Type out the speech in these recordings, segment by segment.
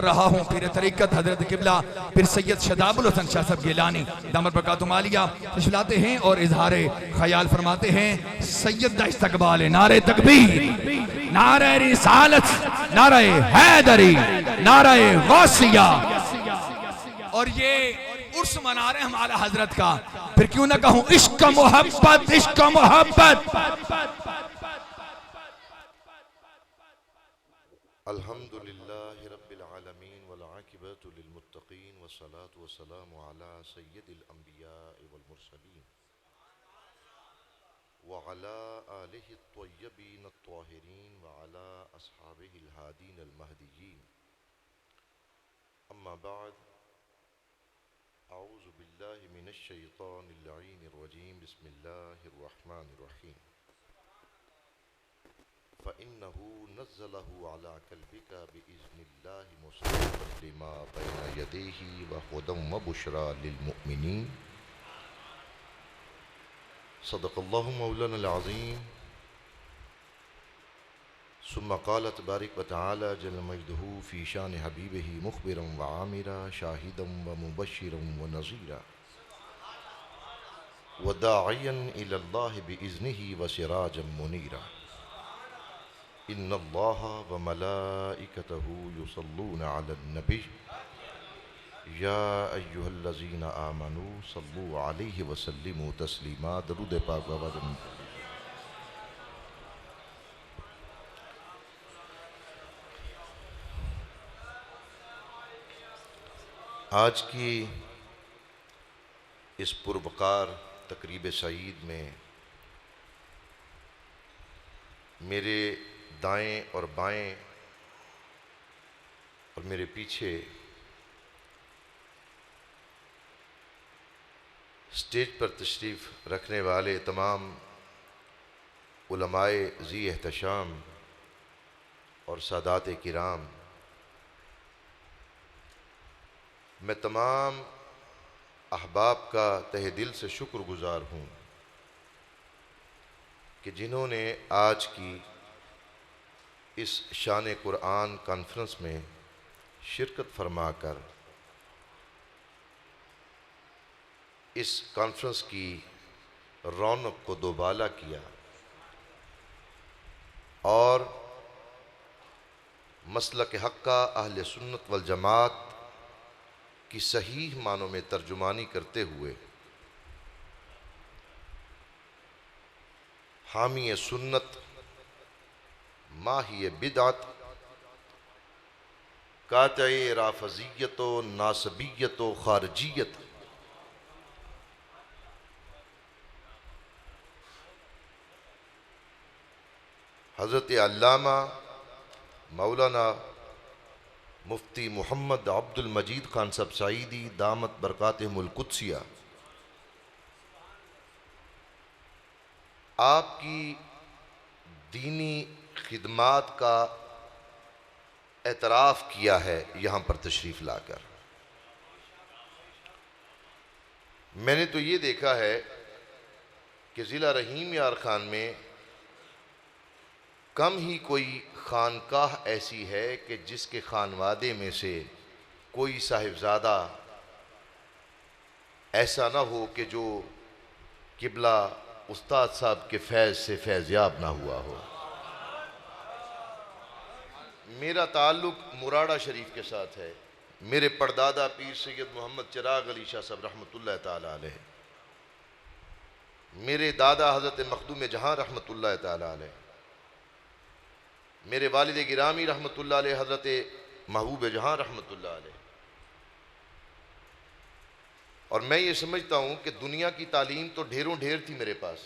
رہا ہوں پیر طریقت حضرت قبلہ پھر سید شداب الحسن شاہ صاحب گیلانی دامت برکاتہم عالیہ تشلاتے ہیں اور اظہار خیال فرماتے ہیں سید دا استقبال نعرہ تکبیر، نعرہ رسالت، نعرہ حیدری، نعرہ غوثیہ۔ اور یہ عرس منا رہے ہیں ہمارا حضرت کا، پھر کیوں نہ کہوں عشق محبت، عشق محبت۔ الحمدللہ رب العالمین والعاقبۃ للمتقین والصلاة والسلام علی سید الانبیاء والمرسلین وعلی آلہ الطیبین الطاہرین وعلی اصحابہ الہادین المہدیین، اما بعد، اعوذ باللہ من الشیطان اللعین الرجیم، بسم اللہ الرحمن الرحیم۔ فَإِنَّهُ نَزَّلَهُ عَلَىٰ قَلْبِكَ بِإِذْنِ اللَّهِ مُصَدِّقًا لِمَا بَيْنَ يَدَيْهِ وَهُدًى وَبُشْرَىٰ لِلْمُؤْمِنِينَ۔ صدق اللہ مولانا العظیم۔ ثم قال تبارک وتعالی جل مجدہ فی شان حبیبہ مخبرا وعامرا شاہدا ومبشرا ونذیرا وداعیا الی اللہ بإذنہ وسراجا منیرا۔ ان اللہ وملائکتہ یصلون علی النبی یا ایہا الذین آمنوا صلوا علیہ وسلموا تسلیما۔ درود پاک بابا۔ آج کی اس پروقار تقریب سعید میں میرے دائیں اور بائیں اور میرے پیچھے اسٹیج پر تشریف رکھنے والے تمام علماء ذی احتشام اور سادات کرام، میں تمام احباب کا تہ دل سے شکر گزار ہوں کہ جنہوں نے آج کی اس شان قرآن کانفرنس میں شرکت فرما کر اس کانفرنس کی رونق کو دوبالا کیا اور مسلک حقہ اہل سنت والجماعت کی صحیح معنوں میں ترجمانی کرتے ہوئے حامی سنت، ماہی بدعت، قاطع رافضیت و ناصبیت و خارجیت، حضرت علامہ مولانا مفتی محمد عبد المجید خان صاحب سعیدی دامت برکاتہم القدسیہ، آپ کی دینی خدمات کا اعتراف کیا ہے یہاں پر تشریف لا کر۔ میں نے تو یہ دیکھا ہے کہ ضلع رحیم یار خان میں کم ہی کوئی خانقاہ ایسی ہے کہ جس کے خانوادے میں سے کوئی صاحبزادہ ایسا نہ ہو کہ جو قبلہ استاد صاحب کے فیض سے فیضیاب نہ ہوا ہو۔ میرا تعلق مراڑہ شریف کے ساتھ ہے۔ میرے پردادا پیر سید محمد چراغ علی شاہ صاحب رحمۃ اللہ تعالی علیہ، میرے دادا حضرت مخدوم جہاں رحمۃ اللہ تعالی علیہ، میرے والد گرامی رحمۃ اللہ علیہ حضرت محبوب جہاں رحمۃ اللہ علیہ۔ اور میں یہ سمجھتا ہوں کہ دنیا کی تعلیم تو ڈھیروں ڈھیر تھی میرے پاس،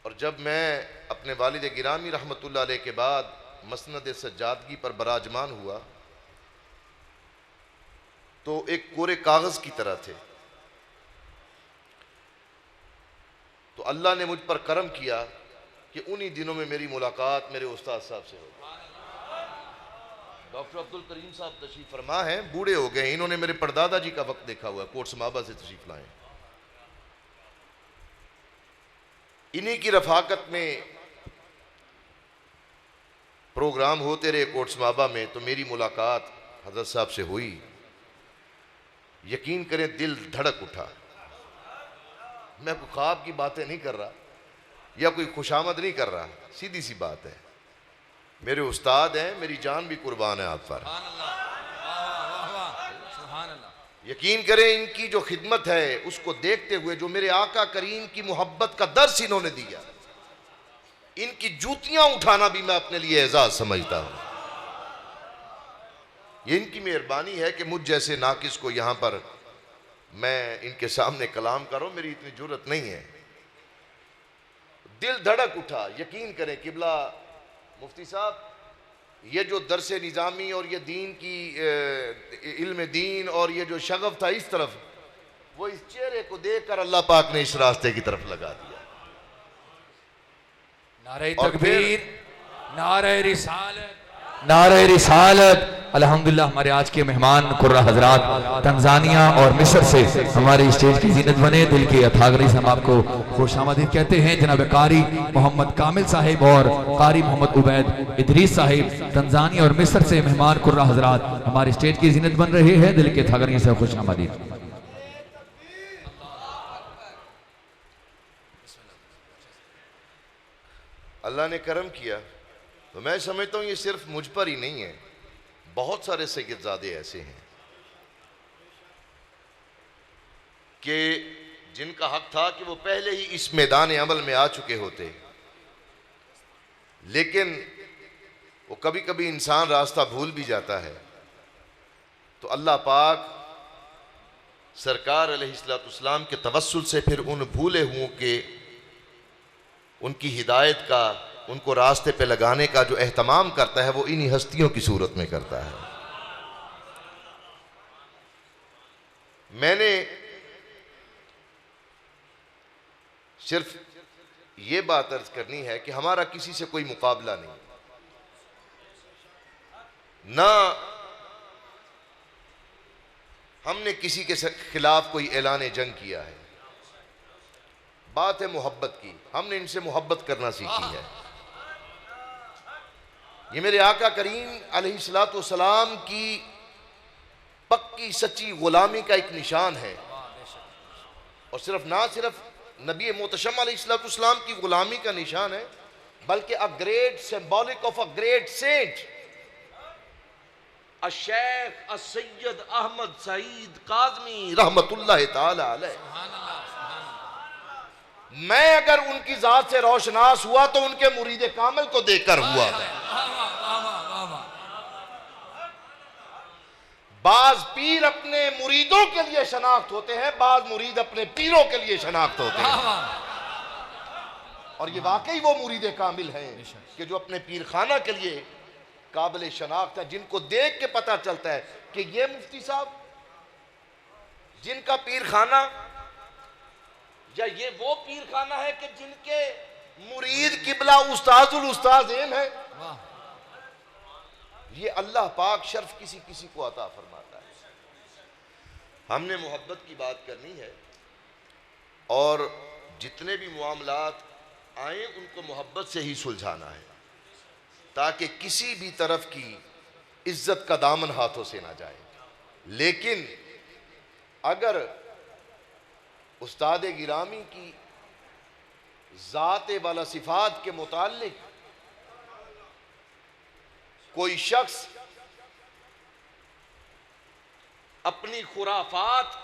اور جب میں اپنے والد گرامی رحمۃ اللہ علیہ کے بعد مسند سجادگی پر براجمان ہوا تو ایک کورے کاغذ کی طرح تھے، تو اللہ نے مجھ پر کرم کیا کہ انہی دنوں میں میری ملاقات میرے استاد صاحب سے ہوئی۔ ڈاکٹر عبد الکریم صاحب تشریف فرما ہیں، بوڑھے ہو گئے، انہوں نے میرے پردادا جی کا وقت دیکھا ہوا ہے، کوٹ سمابہ سے تشریف لائے۔ انہی کی رفاقت میں پروگرام ہوتے رہے کوٹس مابا میں، تو میری ملاقات حضرت صاحب سے ہوئی. یقین کریں دل دھڑک اٹھا. میں کوئی خواب کی باتیں نہیں کر رہا یا کوئی خوشامد نہیں کر رہا، سیدھی سی بات ہے. میرے استاد ہیں، میری جان بھی قربان ہے آپ پر. یقین کریں ان کی جو خدمت ہے اس کو دیکھتے ہوئے جو میرے آقا کریم کی محبت کا درس انہوں نے دیا، ان کی جوتیاں اٹھانا بھی میں اپنے لیے اعزاز سمجھتا ہوں. یہ ان کی مہربانی ہے کہ مجھ جیسے ناقص کو یہاں پر میں ان کے سامنے کلام کروں، میری اتنی جرت نہیں ہے. دل دھڑک اٹھا. یقین کریں قبلہ مفتی صاحب، یہ جو درس نظامی اور یہ دین کی علم دین اور یہ جو شغف تھا اس طرف، وہ اس چہرے کو دیکھ کر اللہ پاک نے اس راستے کی طرف لگا دیا. نعرہ تکبیر، نعرہ رسالت، نعرہ رسالت. الحمدللہ ہمارے آج کے مہمان قرہ حضرات تنزانیہ اور مصر سے ہمارے اسٹیج کی زینت بنے. دل کے اتھاگری سے ہم آپ کو خوش آمدید کہتے ہیں. جناب قاری محمد کامل صاحب اور قاری محمد عبید ادریس صاحب تنزانیہ اور مصر سے مہمان قرہ حضرات ہمارے اسٹیج کی زینت بن رہے ہیں. دل کے اتھاگری سے خوش آمدید. اللہ نے کرم کیا تو میں سمجھتا ہوں یہ صرف مجھ پر ہی نہیں ہے، بہت سارے سید زادے ایسے ہیں کہ جن کا حق تھا کہ وہ پہلے ہی اس میدان عمل میں آ چکے ہوتے، لیکن وہ کبھی کبھی انسان راستہ بھول بھی جاتا ہے. تو اللہ پاک سرکار علیہ السلام کے توسل سے پھر ان بھولے ہوں کہ ان کی ہدایت کا، ان کو راستے پہ لگانے کا جو اہتمام کرتا ہے وہ انہی ہستیوں کی صورت میں کرتا ہے. میں نے صرف یہ بات عرض کرنی ہے کہ ہمارا کسی سے کوئی مقابلہ نہیں، نہ ہم نے کسی کے خلاف کوئی اعلان جنگ کیا ہے. بات ہے محبت کی، ہم نے ان سے محبت کرنا سیکھی ہے. یہ میرے آقا کریم علیہ السلام کی پکی سچی غلامی کا ایک نشان ہے. اور نہ صرف نبی محتشم علیہ السلام کی غلامی کا نشان ہے، بلکہ a great symbolic of a great saint، الشیخ السید Ahmad سعید کاظمی رحمت اللہ تعالی علیہ. میں اگر ان کی ذات سے روشناس ہوا تو ان کے مرید کامل کو دیکھ کر ہوا ہے. بعض پیر اپنے مریدوں کے لیے شناخت ہوتے ہیں، بعض مرید اپنے پیروں کے لیے شناخت ہوتے ہیں. اور یہ واقعی وہ مرید کامل ہیں کہ جو اپنے پیر خانہ کے لیے قابل شناخت ہے، جن کو دیکھ کے پتہ چلتا ہے کہ یہ مفتی صاحب جن کا پیر خانہ، یا یہ وہ پیر خانہ ہے کہ جن کے مرید قبلہ استاذ الاستاذ ہے. یہ اللہ پاک شرف کسی کسی کو عطا فرماتا ہے. ہم نے محبت کی بات کرنی ہے اور جتنے بھی معاملات آئیں ان کو محبت سے ہی سلجھانا ہے، تاکہ کسی بھی طرف کی عزت کا دامن ہاتھوں سے نہ جائے. لیکن اگر استاد گرامی کی ذات والا صفات کے متعلق کوئی شخص اپنی خرافات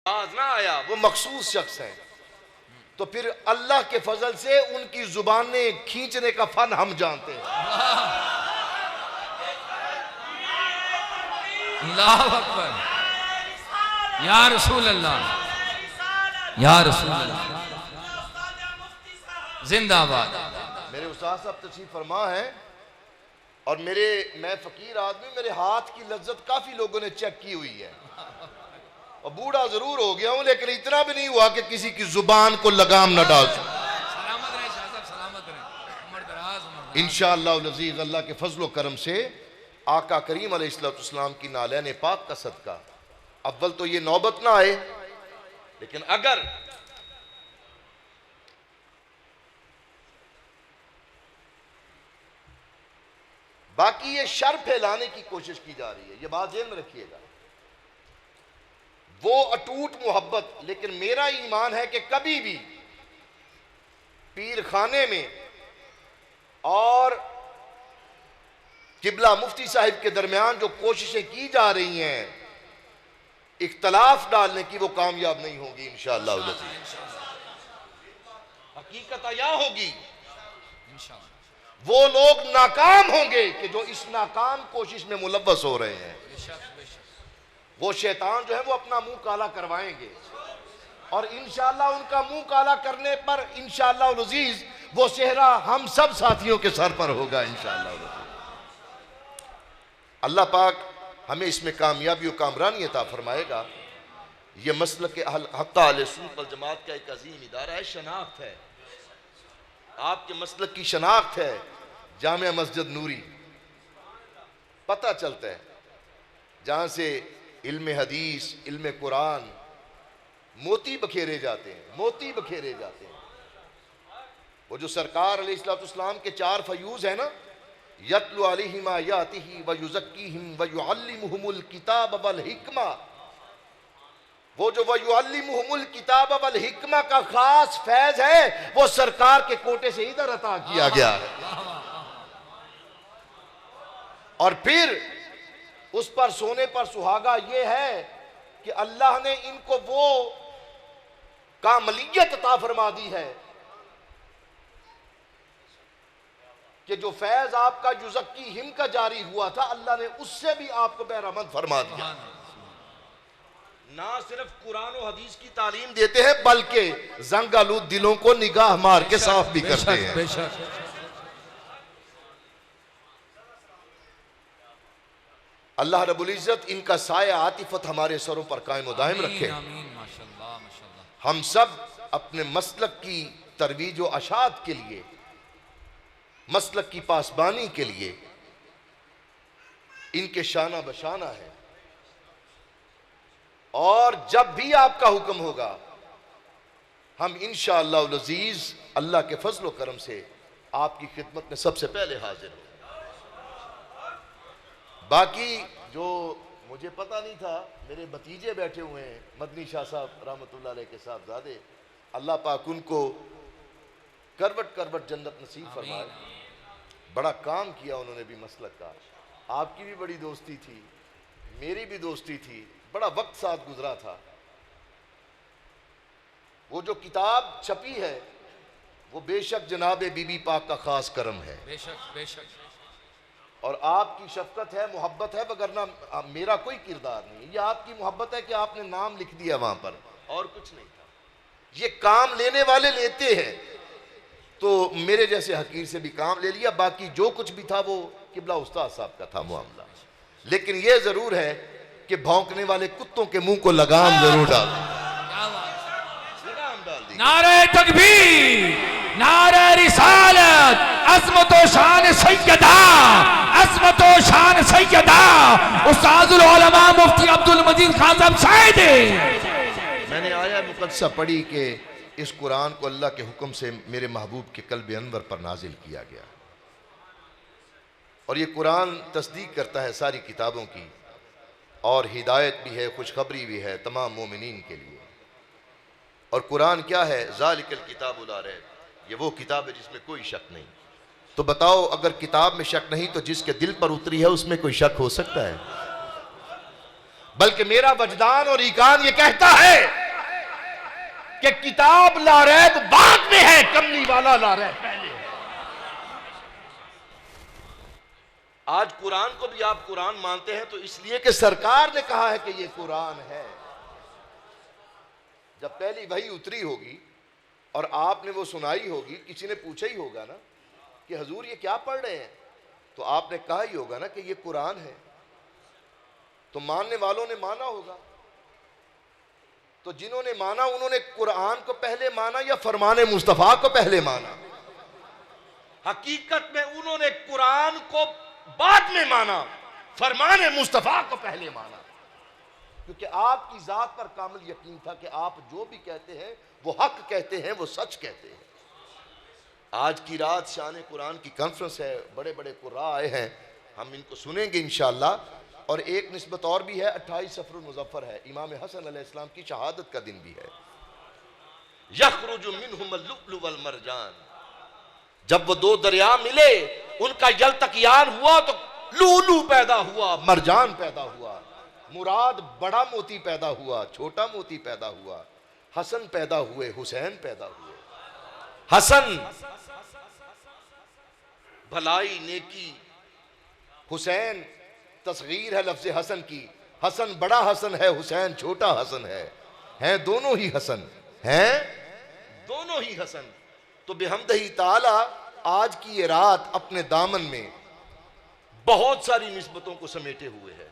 آواز نہ آیا، وہ مخصوص شخص ہیں، تو پھر اللہ کے فضل سے ان کی زبانیں کھینچنے کا فن ہم جانتے ہیں۔ اللہ اکبر، یا رسول اللہ، یا رسول اللہ، زندہ آباد۔ میرے استاد صاحب تشریف فرما ہے، اور میں فقیر آدمی، میرے ہاتھ کی لذت کافی لوگوں نے چیک کی ہوئی ہے، اور بوڑھا ضرور ہو گیا ہوں، لیکن اتنا بھی نہیں ہوا کہ کسی کی زبان کو لگام نہ ڈال سکوں۔ سلامت رہے شاہ صاحب، سلامت رہے، عمر دراز، عمر دراز۔ انشاءاللہ العزیز اللہ کے فضل و کرم سے آقا کریم علیہ السلام کی نالین پاک کا صدقہ، اول تو یہ نوبت نہ آئے، لیکن اگر باقی یہ شر پھیلانے کی کوشش کی جا رہی ہے، یہ بات ذہن میں رکھیے گا، وہ اٹوٹ محبت، لیکن میرا ایمان ہے کہ کبھی بھی پیر خانے میں اور قبلہ مفتی صاحب کے درمیان جو کوششیں کی جا رہی ہیں اختلاف ڈالنے کی، وہ کامیاب نہیں ہوگی انشاءاللہ العزیز۔ حقیقت عیاں ہوگی، وہ لوگ ناکام ہوں گے کہ جو اس ناکام کوشش میں ملوث ہو رہے ہیں، وہ شیطان جو ہے وہ اپنا منہ کالا کروائیں گے، اور انشاءاللہ ان کا منہ کالا کرنے پر انشاءاللہ العزیز وہ چہرہ ہم سب ساتھیوں کے سر پر ہوگا انشاءاللہ العزیز۔ اللہ پاک ہمیں اس میں کامیابی و کامرانی عطا فرمائے گا۔ یہ مسلک حق اہل سنت والجماعت کا ایک عظیم ادارہ ہے، شناخت ہے، آپ کے مسلک کی شناخت ہے۔ جامع مسجد نوری پتہ چلتا ہے، جہاں سے علم حدیث، علم قرآن موتی بکھیرے جاتے ہیں، موتی بکھیرے جاتے ہیں۔ وہ جو سرکار علیہ السلام کے 4 فیوز ہیں نا، یتلو علیہم آیاتہ ویزکیہم ویعلمہم الکتاب والحکمہ، وہ جو ویعلمہم الکتاب والحکمہ کا خاص فیض ہے، وہ سرکار کے کوٹے سے ادھر عطا کیا گیا ہے، اور پھر اس پر سونے پر سہاگا یہ ہے کہ اللہ نے ان کو وہ کاملیت عطا فرما دی ہے کہ جو فیض آپ کا یزکی ہم کا جاری ہوا تھا، اللہ نے اس سے بھی آپ کو بہرمند فرما دیا۔ نہ صرف قرآن و حدیث کی تعلیم دیتے ہیں، بلکہ زنگ آلود دلوں کو نگاہ مار کے صاف بھی کرتے ہیں۔ بے شک۔ اللہ رب العزت ان کا سایہ عاطفت ہمارے سروں پر قائم و دائم رکھے۔ آمین، ماشاءاللہ، ماشاءاللہ۔ ہم سب اپنے مسلک کی ترویج و اشاعت کے لیے، مسلک کی پاسبانی کے لیے ان کے شانہ بشانہ ہے، اور جب بھی آپ کا حکم ہوگا ہم انشاءاللہ العزیز اللہ کے فضل و کرم سے آپ کی خدمت میں سب سے پہلے حاضر ہوں۔ باقی جو مجھے پتہ نہیں تھا، میرے بھتیجے بیٹھے ہوئے ہیں، مدنی شاہ صاحب رحمۃ اللہ علیہ کے صاحبزادے، اللہ پاک ان کو کروٹ کروٹ جنت نصیب فرمائے۔ بڑا کام کیا انہوں نے بھی مسلک کا، آپ کی بھی بڑی دوستی تھی، میری بھی دوستی تھی، بڑا وقت ساتھ گزرا تھا۔ وہ جو کتاب چھپی ہے وہ بے شک جناب بی بی پاک کا خاص کرم ہے، بے شک، بے شک، اور آپ کی شفقت ہے، محبت ہے، وگرنہ میرا کوئی کردار نہیں۔ یہ آپ کی محبت ہے کہ آپ نے نام لکھ دیا وہاں پر، اور کچھ نہیں تھا۔ یہ کام لینے والے لیتے ہیں، تو میرے جیسے حقیر سے بھی کام لے لیا، باقی جو کچھ بھی تھا وہ قبلہ استاد صاحب کا تھا معاملہ۔ لیکن یہ ضرور ہے کہ بھونکنے والے کتوں کے منہ کو لگام ضرور ڈال دیں۔ لگام ڈال دیں۔ نعرہ تکبیر، نعرہ رسالت، عظمت و شان سیدہ، عظمت و شان سیدہ استاد العلماء مفتی عبد المجید خان صاحب شاہد۔ میں نے آیہ مقدسہ پڑھی کہ اس قرآن کو اللہ کے حکم سے میرے محبوب کے قلب انور پر نازل کیا گیا، اور یہ قرآن تصدیق کرتا ہے ساری کتابوں کی، اور ہدایت بھی ہے، خوشخبری بھی ہے تمام مومنین کے لیے۔ اور قرآن کیا ہے؟ ذالک الکتاب لا ریب، یہ وہ کتاب ہے جس میں کوئی شک نہیں۔ تو بتاؤ، اگر کتاب میں شک نہیں تو جس کے دل پر اتری ہے اس میں کوئی شک ہو سکتا ہے؟ بلکہ میرا وجدان اور ایقان یہ کہتا ہے کہ کتاب لا ریب بعد میں ہے، کملی والا لا ریب پہلے ہے۔ آج قرآن کو بھی آپ قرآن مانتے ہیں تو اس لیے کہ سرکار نے کہا ہے کہ یہ قرآن ہے۔ جب پہلی وحی اتری ہوگی اور آپ نے وہ سنائی ہوگی، کسی نے پوچھا ہی ہوگا نا کہ حضور یہ کیا پڑھ رہے ہیں، تو آپ نے کہا ہی ہوگا نا کہ یہ قرآن ہے، تو ماننے والوں نے مانا ہوگا۔ تو جنہوں نے مانا انہوں نے قرآن کو پہلے مانا یا فرمان مصطفیٰ کو پہلے مانا؟ حقیقت میں انہوں نے قرآن کو بعد میں مانا، فرمان مصطفیٰ کو پہلے مانا، کیونکہ آپ کی ذات پر کامل یقین تھا کہ آپ جو بھی کہتے ہیں وہ حق کہتے ہیں، وہ سچ کہتے ہیں۔ آج کی رات شان قرآن کی کانفرنس ہے، بڑے بڑے قراء آئے ہیں، ہم ان کو سنیں گے انشاءاللہ۔ اور ایک نسبت اور بھی ہے، 28 صفر المظفر ہے، امام حسن علیہ السلام کی شہادت کا دن بھی ہے۔ یخرج منہم اللؤلؤ والمرجان، جب وہ دو دریا ملے ان کا یلتقیان ہوا تو لؤلؤ پیدا ہوا، مرجان پیدا ہوا، مراد بڑا موتی پیدا ہوا، چھوٹا موتی پیدا ہوا، حسن پیدا ہوئے، حسین پیدا ہوئے۔ حسن بھلائی نیکی، حسین تصغیر ہے لفظ حسن کی، حسن بڑا حسن ہے، حسین چھوٹا حسن ہے، ہیں دونوں ہی حسن، ہیں دونوں ہی حسن۔ تو بحمدہ تعالی آج کی یہ رات اپنے دامن میں بہت ساری نسبتوں کو سمیٹے ہوئے ہے،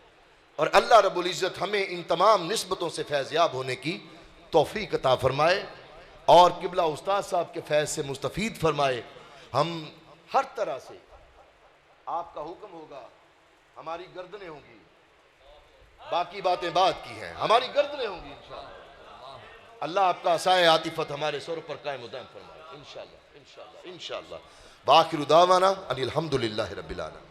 اور اللہ رب العزت ہمیں ان تمام نسبتوں سے فیضیاب ہونے کی توفیق عطا فرمائے اور قبلہ استاد صاحب کے فیض سے مستفید فرمائے۔ ہم ہر طرح سے آپ کا حکم ہوگا، ہماری گردنیں ہوں گی، باقی باتیں بعد کی ہیں، ہماری گردنیں ہوں گی انشاءاللہ۔ اللہ آپ کا عصائے عاطفت ہمارے سر پر قائم و دائم فرمائے انشاءاللہ انشاءاللہ انشاءاللہ۔ وآخر دعوانا ان الحمدللہ رب العالمین۔